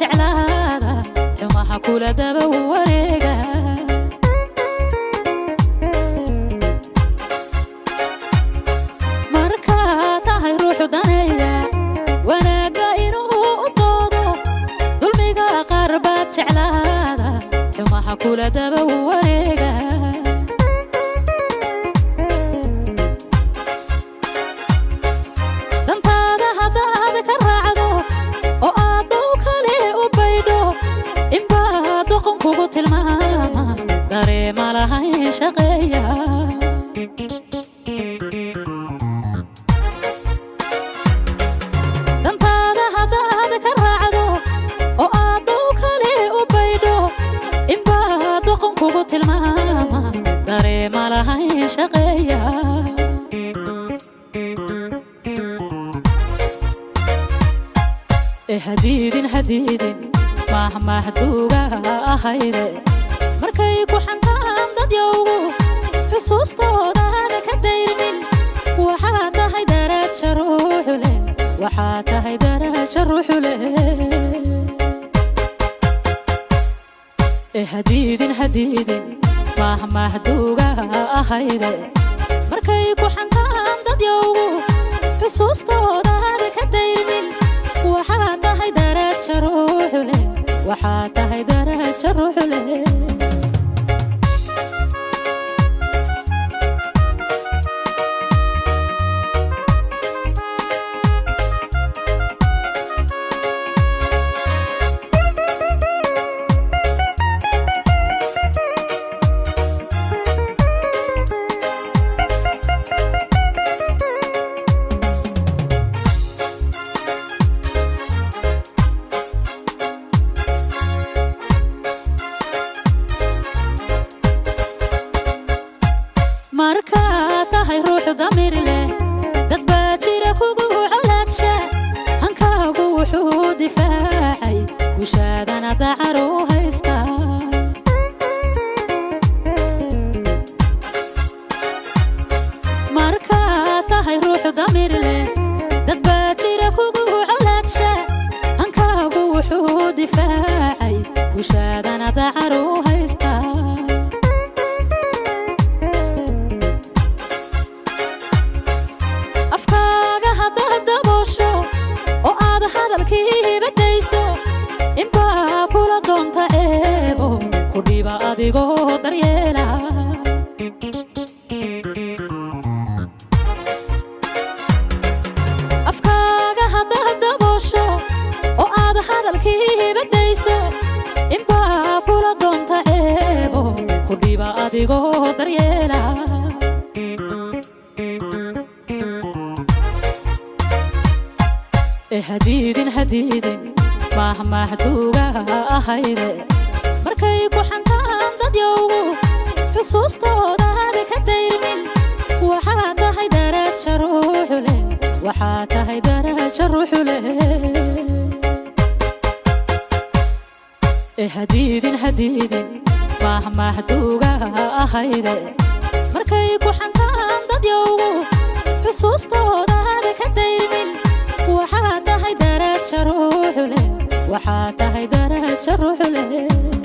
jeclaada xumaha kula daba wareega marka tahay ruuxu daneeya wanaaga inuu u doodo dulmiga qaar baad jeclaada xumaha kula daba wareega kugu tilmaama dareema lahayn shaqeeya dantaada hadaad ka raacdo oo aad dow kale u baydho inbaa doqon kugu tilmaama dareema lahayn shaqeeya hadiidin mahduuga ahayde markay ku xantaan dad yowgu xusuustoodaada ka dayrmin waxaa tahay daraja ruuxu leh waxaa tahay daraja ruuxu leh hadiidin mahduuga ahayde markay ku xantaan dad yowgu xusuustoodaada ka dayrmin waxaa tahay daraja ruuxu leh waxaa tahay daraja ruuxu leh marka tahay ruuxu damir leh dad baa jira kugu colaadsha hankaagu wuxuu difaacay gushaadana dacar u haysta marka tahay ruuxu damir leh dad baa jira kugu colaadsha hankaagu wuxuu difaacay gushaadana dacar u haysta inbaa kula doonta eebo ku dhiba adigoo daryeela afkaaga haddaad daboosho oo aad hadalkii badayso inbaa kula doonta eebo ku dhiba adigoo daryeela hadiidin mahduuga ahayde markay ku xantaan dad yowgu xusuustoodaada ka dayrmin waxaa tahay daraja ruuxu leh waxaa tahay daraja ruuxu leh hadiidin mahduuga ahayde markay ku xantaan dad yowgu xusuustoodaada ka dayrmin waxaa tahay daraja ruuxu leh waxaa tahay daraja ruuxu leh